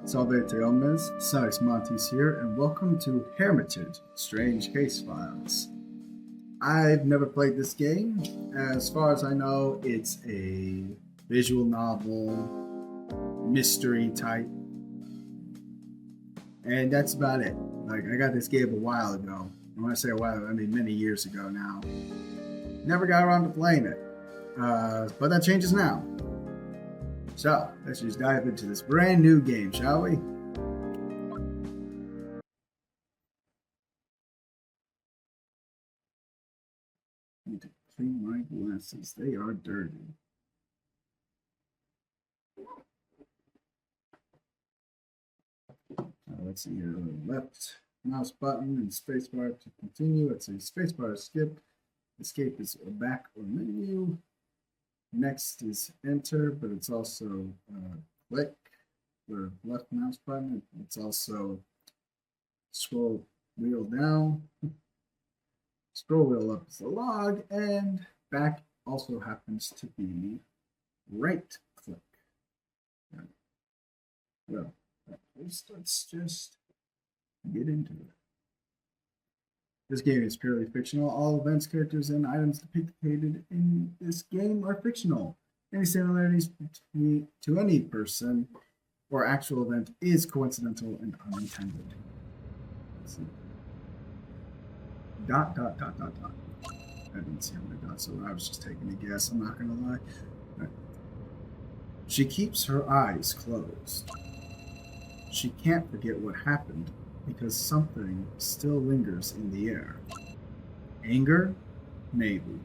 Salve Omnes, Sax Montes here, and welcome to Hermitage Strange Case Files. I've never played this game. As far as I know, it's a visual novel, mystery type, and that's about it. Like, I got this game a while ago. And when I say a while, I mean many years ago now. Never got around to playing it, but that changes now. So, let's just dive into this brand new game, shall we? I need to clean my glasses. They are dirty. Let's see here. Left mouse button and spacebar to continue. Let's see. Spacebar is skip. Escape is back or menu. Next is enter, but it's also click for left mouse button. It's also scroll wheel down. Scroll wheel up is the log, and back also happens to be right click. Well, let's just get into it. This game is purely fictional. All events, characters, and items depicted in this game are fictional. Any similarities to any person or actual event is coincidental and unintended. Let's see. Dot. I didn't see how many dots, so I was just taking a guess. I'm not going to lie. Right. She keeps her eyes closed. She can't forget what happened because something still lingers in the air. Anger? Maybe.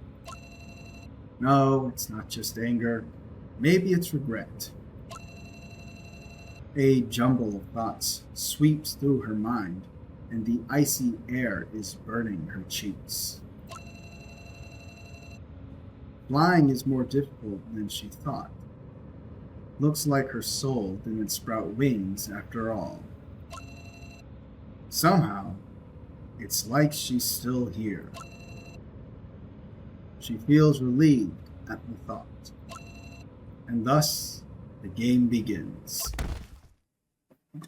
No, it's not just anger. Maybe it's regret. A jumble of thoughts sweeps through her mind, and the icy air is burning her cheeks. Flying is more difficult than she thought. Looks like her soul didn't sprout wings after all. Somehow, it's like she's still here. She feels relieved at the thought. And thus, the game begins.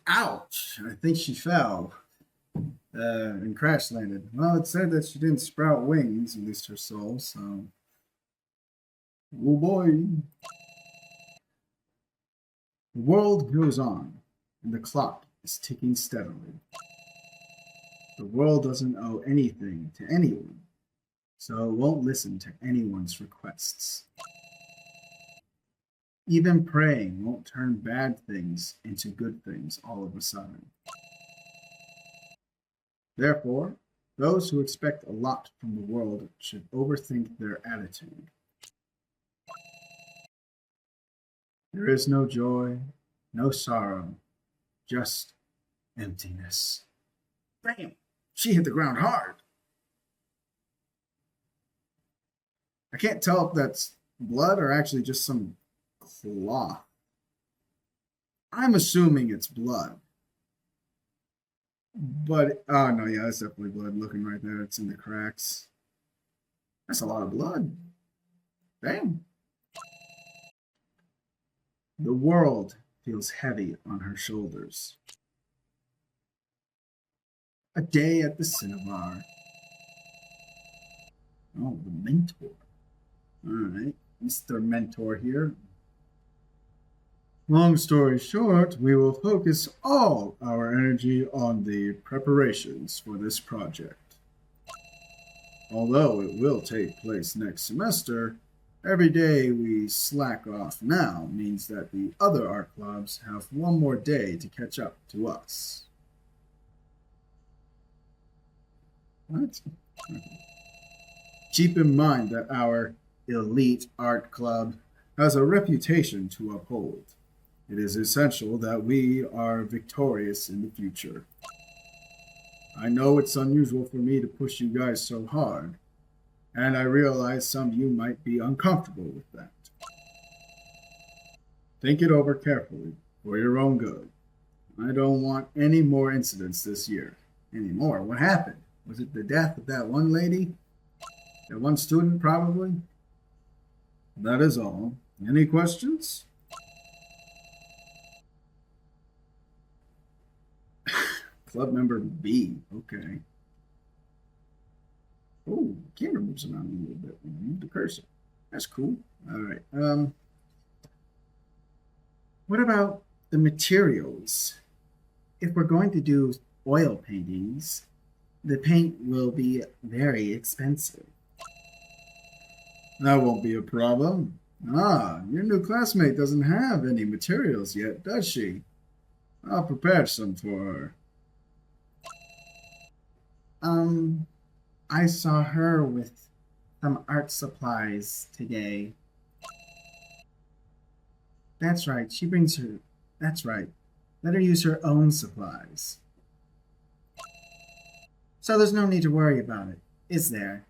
Ouch! I think she fell and crash landed. Well, it said that she didn't sprout wings, at least her soul, so... Oh boy! The world goes on, and the clock is ticking steadily. The world doesn't owe anything to anyone, so it won't listen to anyone's requests. Even praying won't turn bad things into good things all of a sudden. Therefore, those who expect a lot from the world should overthink their attitude. There is no joy, no sorrow, just emptiness. Bam! She hit the ground hard. I can't tell if that's blood or actually just some cloth. I'm assuming it's blood. But, oh no, yeah, that's definitely blood. Looking right there, it's in the cracks. That's a lot of blood. Bam! The world feels heavy on her shoulders. A day at the cinnabar. Oh, the mentor. All right, Mr. Mentor here. Long story short, we will focus all our energy on the preparations for this project. Although it will take place next semester, every day we slack off now means that the other art clubs have one more day to catch up to us. What? Keep in mind that our elite art club has a reputation to uphold. It is essential that we are victorious in the future. I know it's unusual for me to push you guys so hard, and I realize some of you might be uncomfortable with that. Think it over carefully for your own good. I don't want any more incidents this year. Any more? What happened? Was it the death of that one lady? That one student, probably? That is all. Any questions? Club member B. Okay. Oh, camera moves around a little bit. Move the cursor. That's cool. All right. What about the materials? If we're going to do oil paintings, the paint will be very expensive. That won't be a problem. Ah, your new classmate doesn't have any materials yet, does she? I'll prepare some for her. I saw her with some art supplies today. That's right, she brings her. That's right. Let her use her own supplies. So there's no need to worry about it, is there?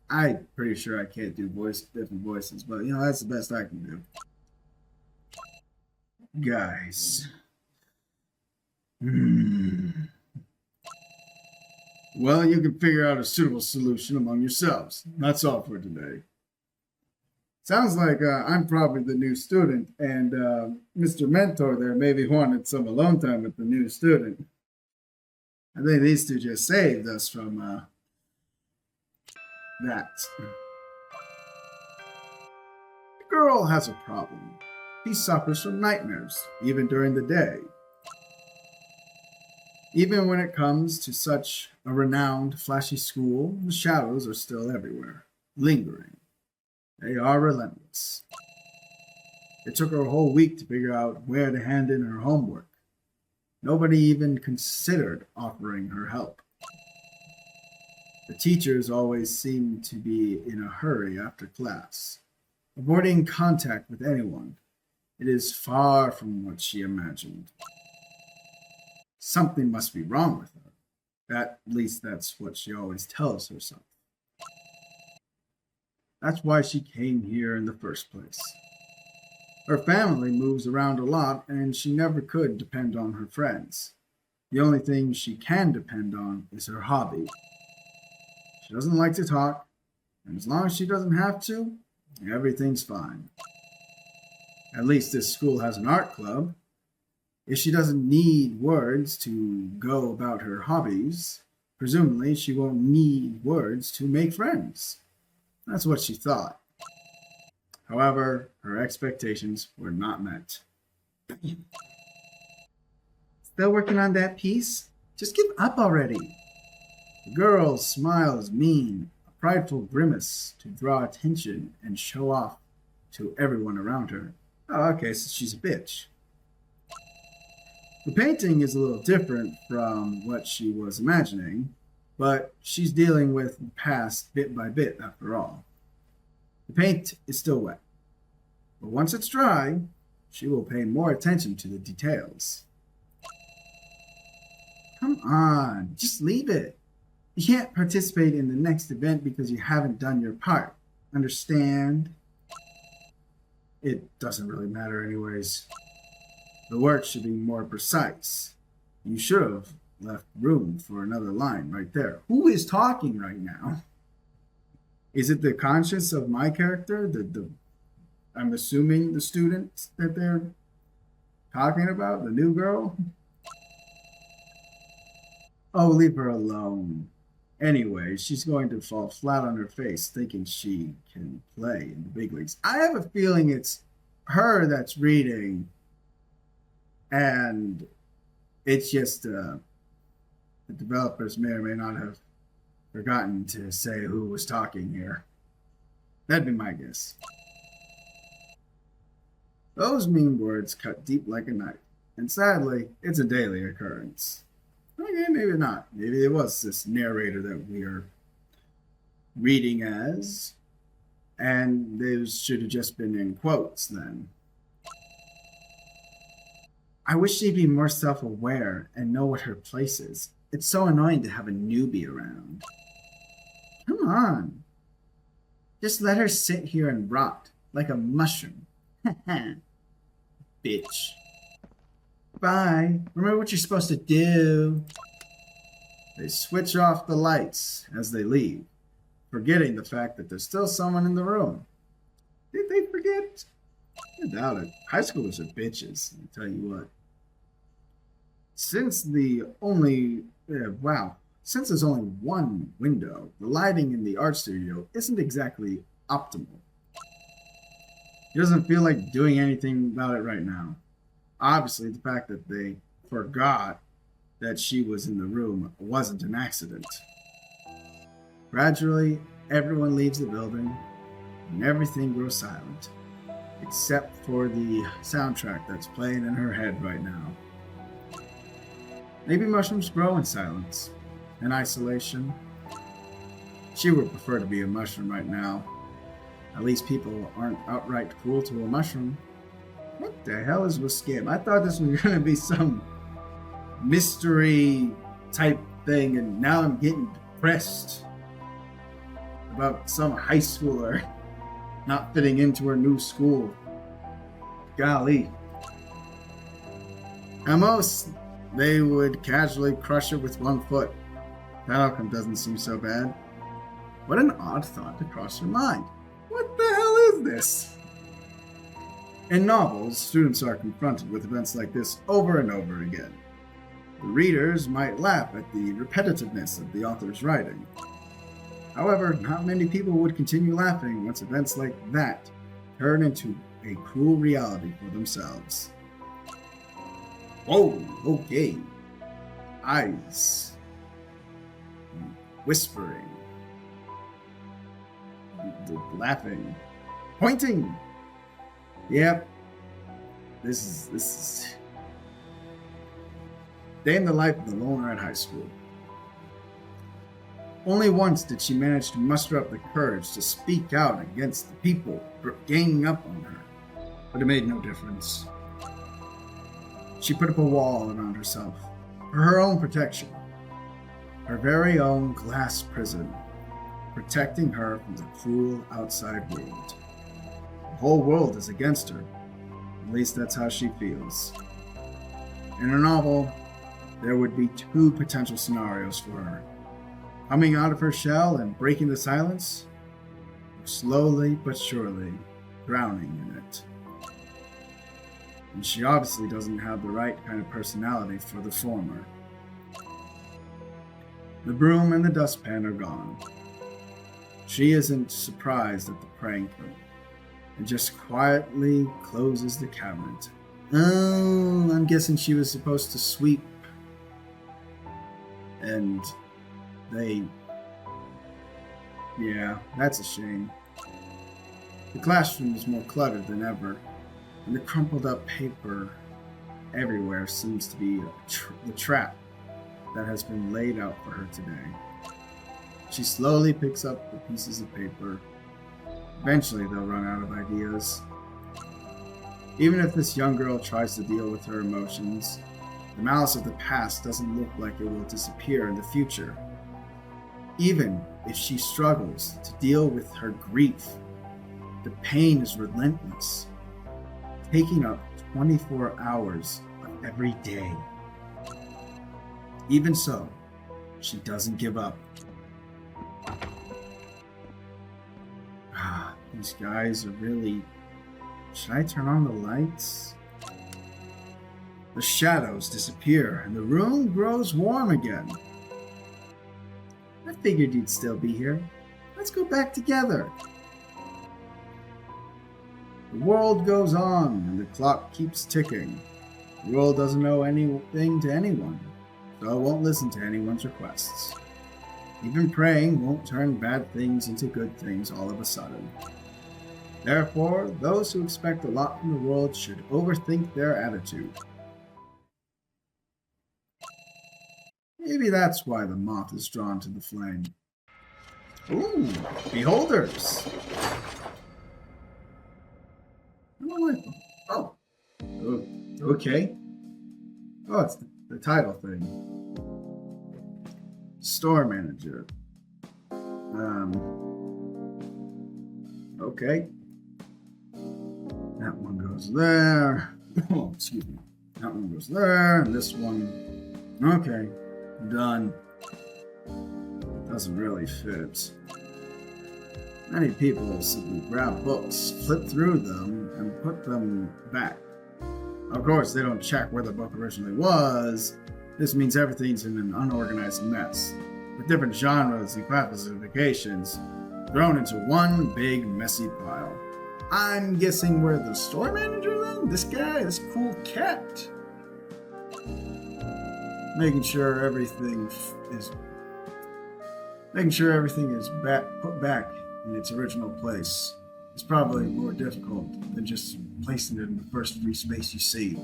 I'm pretty sure I can't do different voices, but that's the best I can do. Guys. Well, you can figure out a suitable solution among yourselves. That's all for today. Sounds like I'm probably the new student, and Mr. Mentor there maybe wanted some alone time with the new student. I think these two just saved us from that. The girl has a problem. He suffers from nightmares, even during the day. Even when it comes to such a renowned, flashy school, the shadows are still everywhere, lingering. They are relentless. It took her a whole week to figure out where to hand in her homework. Nobody even considered offering her help. The teachers always seem to be in a hurry after class, avoiding contact with anyone. It is far from what she imagined. Something must be wrong with her. At least that's what she always tells herself. That's why she came here in the first place. Her family moves around a lot, and she never could depend on her friends. The only thing she can depend on is her hobby. She doesn't like to talk, and as long as she doesn't have to, everything's fine. At least this school has an art club. If she doesn't need words to go about her hobbies, presumably she won't need words to make friends. That's what she thought. However, her expectations were not met. Still working on that piece? Just give up already. The girl smiles mean, a prideful grimace to draw attention and show off to everyone around her. Oh, okay, so she's a bitch. The painting is a little different from what she was imagining, but she's dealing with the past bit by bit after all. The paint is still wet, but once it's dry, she will pay more attention to the details. Come on, just leave it. You can't participate in the next event because you haven't done your part. Understand? It doesn't really matter anyways. The work should be more precise. You should have left room for another line right there. Who is talking right now? Is it the conscience of my character? I'm assuming the student that they're talking about, the new girl? Oh, leave her alone. Anyway, she's going to fall flat on her face thinking she can play in the big leagues. I have a feeling it's her that's reading, and it's just the developers may or may not have forgotten to say who was talking here. That'd be my guess. Those mean words cut deep like a knife, and sadly, it's a daily occurrence. Okay, maybe not. Maybe it was this narrator that we are reading as, and those should have just been in quotes then. I wish she'd be more self-aware and know what her place is. It's so annoying to have a newbie around. Come on. Just let her sit here and rot like a mushroom. Bitch. Bye. Remember what you're supposed to do. They switch off the lights as they leave, forgetting the fact that there's still someone in the room. Did they forget? I doubt it. High schoolers are bitches, I'll tell you what. Since the only wow, since there's only one window, the lighting in the art studio isn't exactly optimal. He doesn't feel like doing anything about it right now. Obviously, the fact that they forgot that she was in the room wasn't an accident. Gradually, everyone leaves the building and everything grows silent, except for the soundtrack that's playing in her head right now. Maybe mushrooms grow in silence, in isolation. She would prefer to be a mushroom right now. At least people aren't outright cruel to a mushroom. What the hell is with Skim? I thought this was going to be some mystery type thing, and now I'm getting depressed about some high schooler not fitting into her new school. Golly. At most, they would casually crush her with one foot. That outcome doesn't seem so bad. What an odd thought to cross her mind. What the hell is this? In novels, students are confronted with events like this over and over again. The readers might laugh at the repetitiveness of the author's writing. However, not many people would continue laughing once events like that turn into a cruel reality for themselves. Whoa, okay. Eyes. Whispering. Laughing. Pointing. Yep. This is day in the life of the loner at high school. Only once did she manage to muster up the courage to speak out against the people ganging up on her, but it made no difference. She put up a wall around herself, for her own protection, her very own glass prison, protecting her from the cruel outside world. The whole world is against her, at least that's how she feels. In her novel, there would be two potential scenarios for her. Coming out of her shell and breaking the silence, or slowly but surely drowning in it. And she obviously doesn't have the right kind of personality for the former. The broom and the dustpan are gone. She isn't surprised at the prank and just quietly closes the cabinet. Oh, I'm guessing she was supposed to sweep, and yeah, that's a shame. The classroom is more cluttered than ever, and the crumpled up paper everywhere seems to be the trap that has been laid out for her today. She slowly picks up the pieces of paper. Eventually they'll run out of ideas. Even if this young girl tries to deal with her emotions, the malice of the past doesn't look like it will disappear in the future. Even if she struggles to deal with her grief, the pain is relentless, taking up 24 hours of every day. Even so, she doesn't give up. These guys are really... Should I turn on the lights? The shadows disappear and the room grows warm again. I figured you'd still be here. Let's go back together. The world goes on and the clock keeps ticking. The world doesn't owe anything to anyone, so it won't listen to anyone's requests. Even praying won't turn bad things into good things all of a sudden. Therefore, those who expect a lot from the world should overthink their attitude. Maybe that's why the moth is drawn to the flame. Ooh, beholders! Oh, okay. Oh, it's the title thing. Store manager. Okay. That one goes there. Oh, excuse me. That one goes there, and this one. Okay. Done. Doesn't really fit. Many people simply grab books, flip through them, and put them back. Of course, they don't check where the book originally was. This means everything's in an unorganized mess, with different genres and classifications thrown into one big messy pile. I'm guessing we're the store manager then? This guy, this cool cat. Making sure everything is put back in its original place is probably more difficult than just placing it in the first free space you see.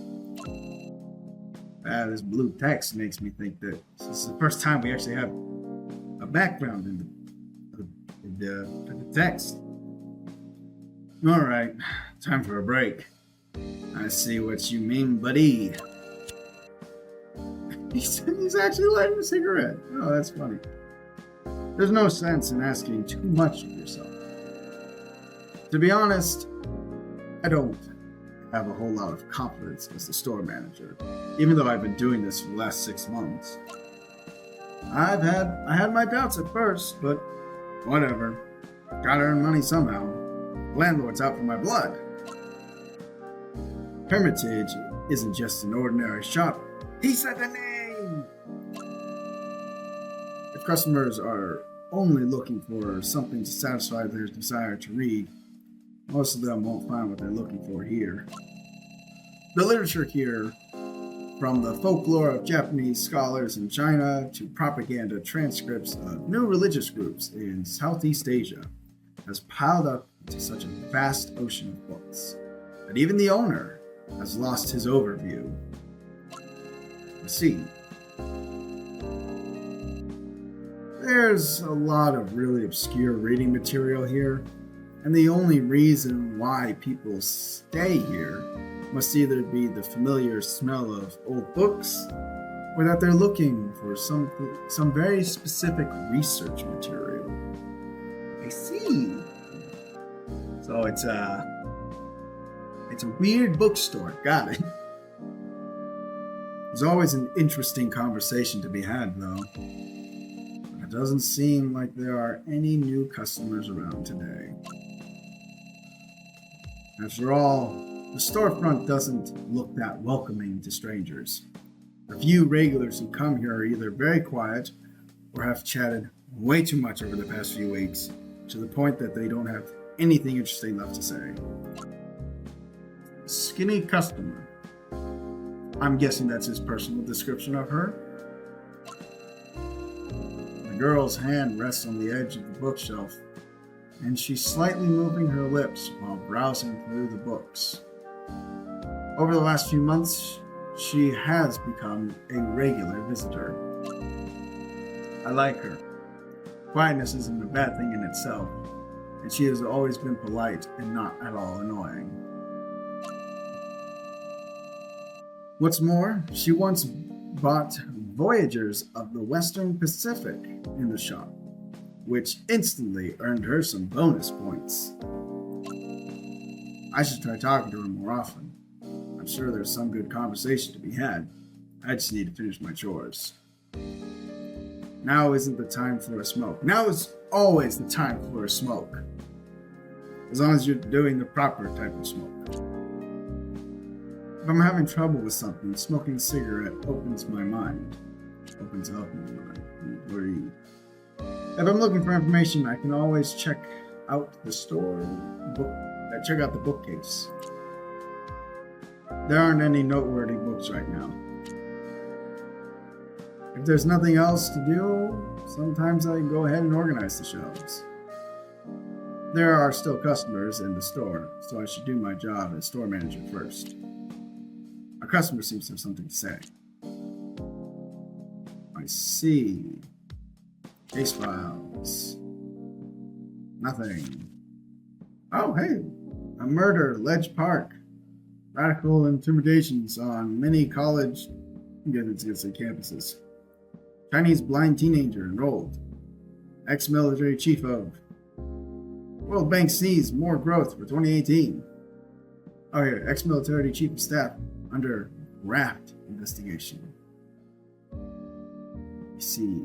This blue text makes me think that this is the first time we actually have a background in the text. All right, time for a break. I see what you mean, buddy. He's actually lighting a cigarette. Oh, that's funny. There's no sense in asking too much of yourself. To be honest, I don't have a whole lot of confidence as the store manager, even though I've been doing this for the last 6 months. I had my doubts at first, but whatever. Gotta earn money somehow. Landlord's out for my blood. Hermitage isn't just an ordinary shop. He said the name! If customers are only looking for something to satisfy their desire to read, most of them won't find what they're looking for here. The literature here, from the folklore of Japanese scholars in China to propaganda transcripts of new religious groups in Southeast Asia, has piled up into such a vast ocean of books that even the owner has lost his overview. You see, there's a lot of really obscure reading material here, and the only reason why people stay here must either be the familiar smell of old books, or that they're looking for some very specific research material. I see. So it's a weird bookstore. Got it. There's always an interesting conversation to be had, though. But it doesn't seem like there are any new customers around today. After all, the storefront doesn't look that welcoming to strangers. The few regulars who come here are either very quiet or have chatted way too much over the past few weeks, to the point that they don't have anything interesting left to say. Skinny customer. I'm guessing that's his personal description of her. The girl's hand rests on the edge of the bookshelf, and she's slightly moving her lips while browsing through the books. Over the last few months, she has become a regular visitor. I like her. Quietness isn't a bad thing in itself, and she has always been polite and not at all annoying. What's more, she once bought Voyagers of the Western Pacific in the shop, which instantly earned her some bonus points. I should try talking to her more often. I'm sure there's some good conversation to be had. I just need to finish my chores. Now isn't the time for a smoke. Now is always the time for a smoke. As long as you're doing the proper type of smoke. If I'm having trouble with something, smoking a cigarette opens my mind. Opens up my mind. Breathe. If I'm looking for information, I can always check out the check out the bookcase. There aren't any noteworthy books right now. If there's nothing else to do, sometimes I go ahead and organize the shelves. There are still customers in the store, so I should do my job as store manager first. A customer seems to have something to say. I see. Case files. Nothing. Oh, hey. A murder, Ledge Park. Radical intimidations on many college, campuses. Chinese blind teenager enrolled. Ex-military chief of. World Bank sees more growth for 2018. Oh yeah, ex-military chief of staff under raft investigation. You see.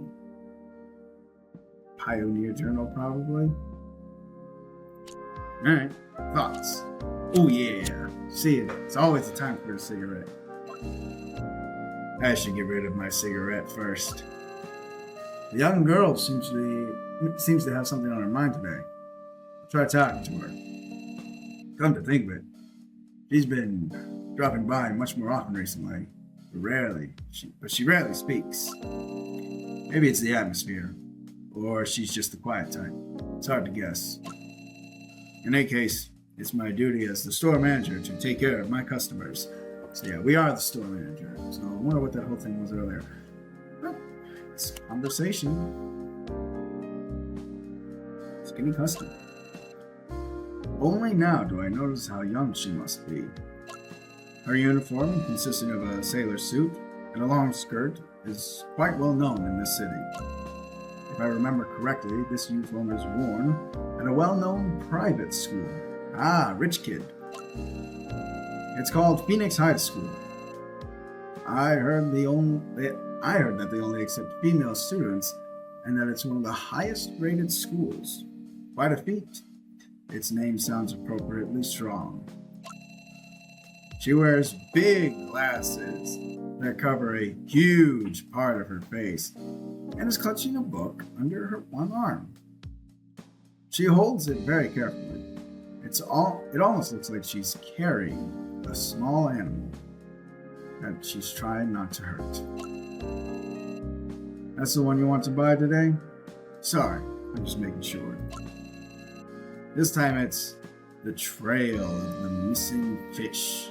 Pioneer Journal, probably. Alright. Thoughts. Oh yeah. See, it's always the time for a cigarette. I should get rid of my cigarette first. The young girl seems to have something on her mind today. I'll try talking to her. Come to think of it, she's been dropping by much more often recently. But she rarely speaks. Maybe it's the atmosphere, or she's just the quiet type. It's hard to guess. In any case, it's my duty as the store manager to take care of my customers. So yeah, we are the store manager. So I wonder what that whole thing was earlier. Well, it's conversation. Skinny customer. Only now do I notice how young she must be. Her uniform, consisting of a sailor suit and a long skirt, is quite well known in this city. If I remember correctly, this uniform is worn at a well-known private school. Ah, rich kid. It's called Phoenix High School. I heard that they only accept female students and that it's one of the highest rated schools. Quite a feat. Its name sounds appropriately strong. She wears big glasses that cover a huge part of her face and is clutching a book under her one arm. She holds it very carefully. It almost looks like she's carrying a small animal that she's trying not to hurt. That's the one you want to buy today? Sorry, I'm just making sure. This time it's the trail of the missing fish.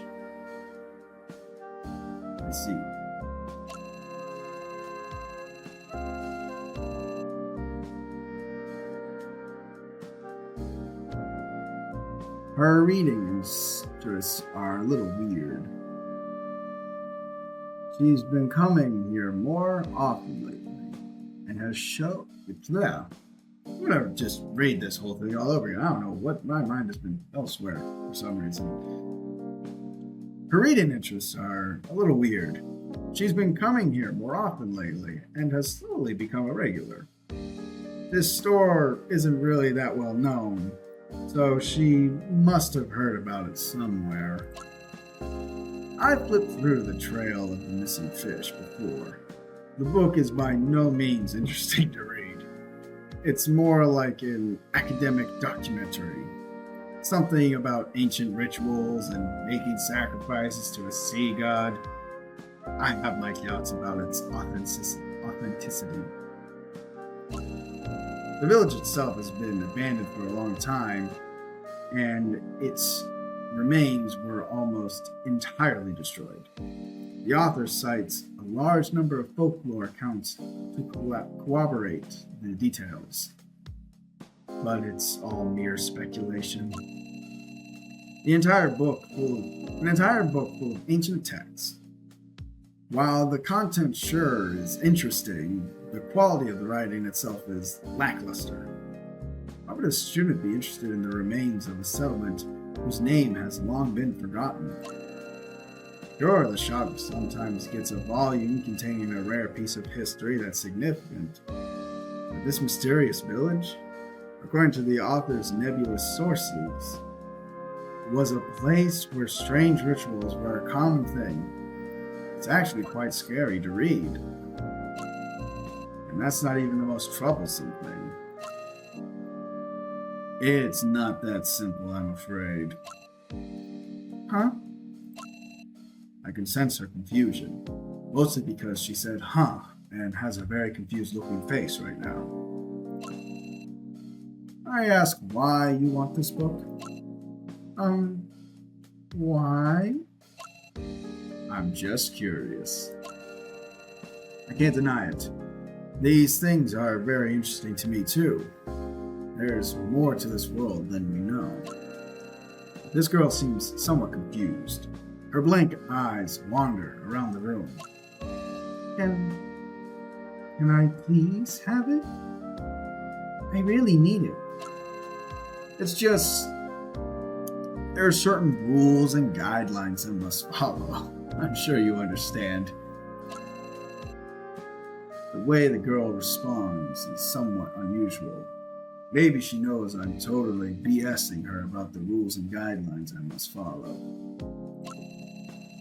Let's see. Her reading interests are a little weird. She's been coming here more often lately and has shown. Yeah, I'm gonna just read this whole thing all over again. I don't know what my mind has been elsewhere for some reason. Her reading interests are a little weird. She's been coming here more often lately and has slowly become a regular. This store isn't really that well known, so she must have heard about it somewhere. I flipped through the trail of the missing fish before. The book is by no means interesting to read. It's more like an academic documentary. Something about ancient rituals and making sacrifices to a sea god. I have my doubts about its authenticity. The village itself has been abandoned for a long time, and its remains were almost entirely destroyed. The author cites a large number of folklore accounts to corroborate the details, but it's all mere speculation. An entire book full of ancient texts. While the content sure is interesting, the quality of the writing itself is lackluster. Why would a student be interested in the remains of a settlement whose name has long been forgotten? Sure, the shop sometimes gets a volume containing a rare piece of history that's significant. But this mysterious village, according to the author's nebulous sources, was a place where strange rituals were a common thing. It's actually quite scary to read. And that's not even the most troublesome thing. It's not that simple, I'm afraid. Huh? I can sense her confusion, mostly because she said huh and has a very confused looking face right now. I ask why you want this book. Why? I'm just curious. I can't deny it. These things are very interesting to me too. There's more to this world than we know. This girl seems somewhat confused. Her blank eyes wander around the room. Can I please have it? I really need it. It's just, there are certain rules and guidelines I must follow. I'm sure you understand. The way the girl responds is somewhat unusual. Maybe she knows I'm totally BSing her about the rules and guidelines I must follow.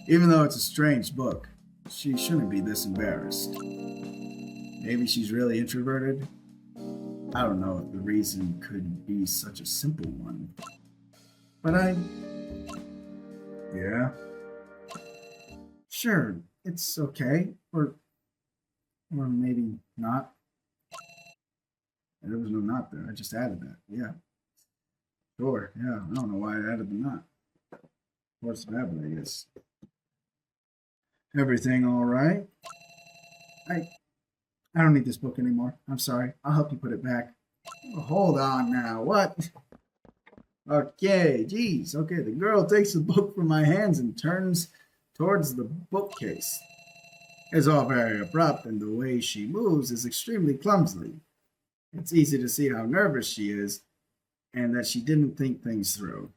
Even though it's a strange book, she shouldn't be this embarrassed. Maybe she's really introverted. I don't know if the reason could be such a simple one. But yeah, sure, it's okay. Or maybe not. There was no not there. I just added that. Yeah, sure. Yeah, I don't know why I added the not. What's happening? I guess. Everything all right? I I don't need this book anymore. I'm sorry. I'll help you put it back. Oh, hold on now. What? Okay, geez. Okay, the girl takes the book from my hands and turns towards the bookcase. It's all very abrupt, and the way she moves is extremely clumsily. It's easy to see how nervous she is and that she didn't think things through.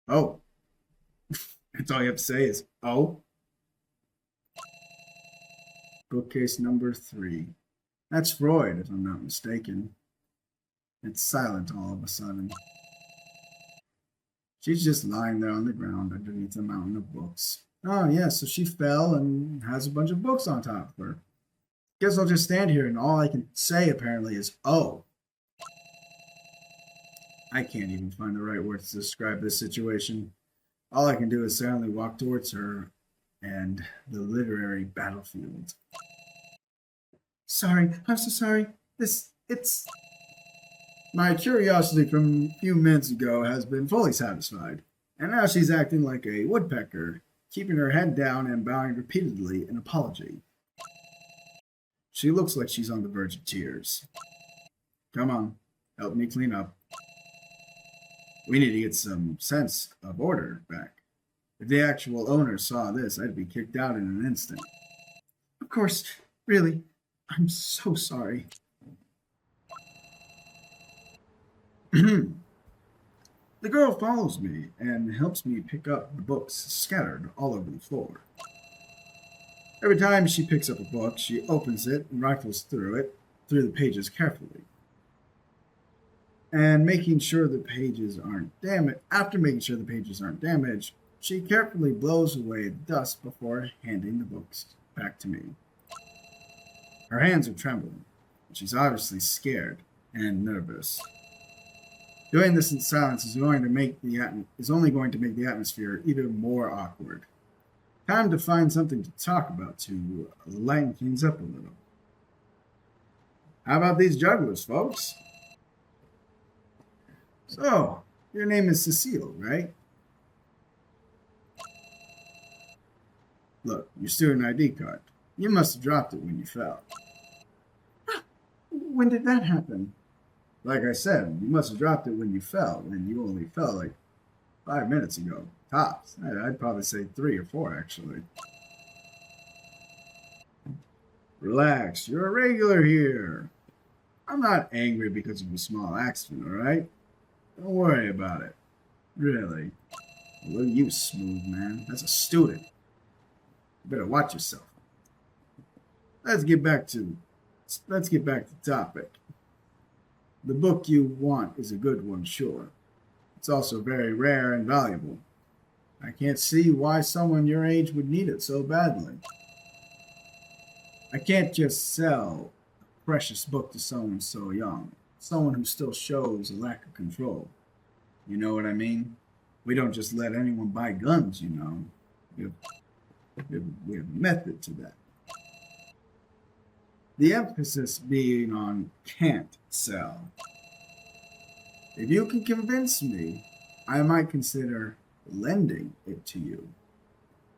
Oh, that's all you have to say is, oh. Bookcase number 3. That's Freud, if I'm not mistaken. It's silent all of a sudden. She's just lying there on the ground underneath a mountain of books. Oh, yeah, so she fell and has a bunch of books on top of her. Guess I'll just stand here and all I can say apparently is, oh. I can't even find the right words to describe this situation. All I can do is silently walk towards her and the literary battlefield. Sorry, I'm so sorry. It's. My curiosity from a few minutes ago has been fully satisfied, and now she's acting like a woodpecker, keeping her head down and bowing repeatedly in apology. She looks like she's on the verge of tears. Come on, help me clean up. We need to get some sense of order back. If the actual owner saw this, I'd be kicked out in an instant. Of course, really, I'm so sorry. The girl follows me and helps me pick up the books scattered all over the floor. Every time she picks up a book, she opens it and rifles through the pages carefully. And making sure the pages aren't damaged, after making sure the pages aren't damaged, she carefully blows away the dust before handing the books back to me. Her hands are trembling. She's obviously scared and nervous. Doing this in silence is only going to make the atmosphere even more awkward. Time to find something to talk about to lighten things up a little. How about these jugglers, folks? So, your name is Cecile, right? Look, your student ID card. You must have dropped it when you fell. When did that happen? Like I said, you must have dropped it when you fell, and you only fell like 5 minutes ago. Tops. I'd probably say 3 or 4, actually. Relax, you're a regular here. I'm not angry because of a small accident, all right? Don't worry about it. Really. Look at you, smooth man. That's a student. You better watch yourself. Let's get back to the topic. The book you want is a good one, sure. It's also very rare and valuable. I can't see why someone your age would need it so badly. I can't just sell a precious book to someone so young, someone who still shows a lack of control. You know what I mean? We don't just let anyone buy guns, you know. We have method to that. The emphasis being on can't sell. If you can convince me, I might consider lending it to you.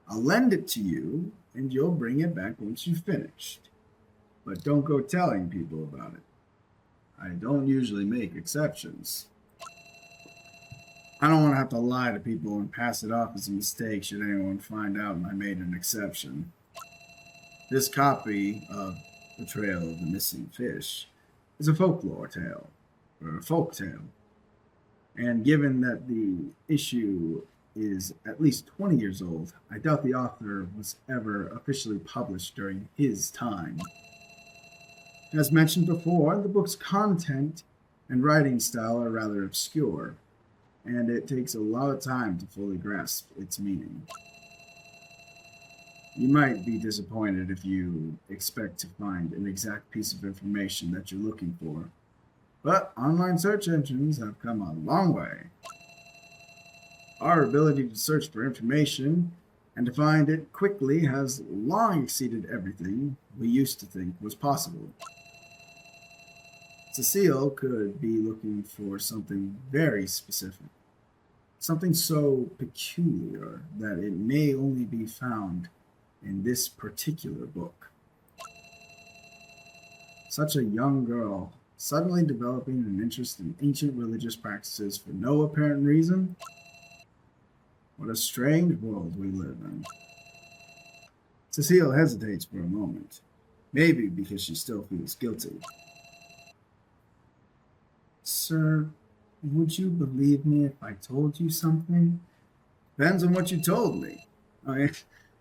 I'll lend it to you, and you'll bring it back once you've finished. But don't go telling people about it. I don't usually make exceptions. I don't want to have to lie to people and pass it off as a mistake should anyone find out I made an exception. This copy of The Trail of the Missing Fish is a folklore tale, or a folk tale. And given that the issue is at least 20 years old, I doubt the author was ever officially published during his time. As mentioned before, the book's content and writing style are rather obscure, and it takes a lot of time to fully grasp its meaning. You might be disappointed if you expect to find an exact piece of information that you're looking for, but online search engines have come a long way. Our ability to search for information and to find it quickly has long exceeded everything we used to think was possible. Cecile could be looking for something very specific, something so peculiar that it may only be found in this particular book. Such a young girl suddenly developing an interest in ancient religious practices for no apparent reason? What a strange world we live in. Cecile hesitates for a moment, maybe because she still feels guilty. Sir, would you believe me if I told you something? Depends on what you told me. I mean,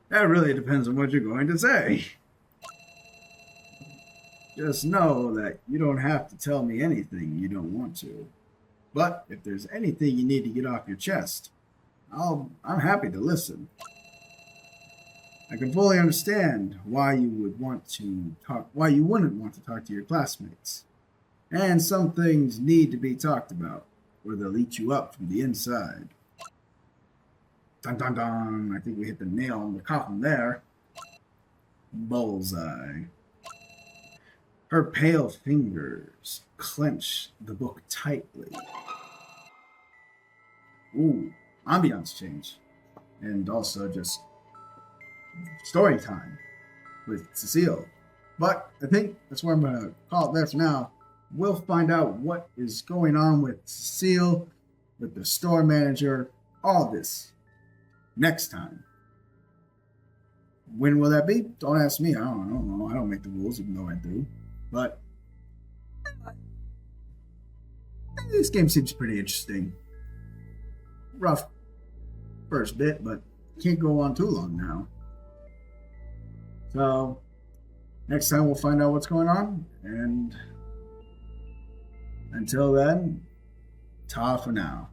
that really depends on what you're going to say. Just know that you don't have to tell me anything you don't want to. But if there's anything you need to get off your chest, I'm happy to listen. I can fully understand why you wouldn't want to talk to your classmates. And some things need to be talked about, or they'll eat you up from the inside. Dun dun dun, I think we hit the nail on the coffin there. Bullseye. Her pale fingers clench the book tightly. Ooh, ambiance change. And also just story time with Cecile. But I think that's where I'm going to call it there for now. We'll find out what is going on with Cecile, with the store manager, all this next time. When will that be? Don't ask me. I don't know. I don't make the rules, even though I do. But this game seems pretty interesting. Rough first bit, but can't go on too long now. So next time we'll find out what's going on, and until then, ta for now.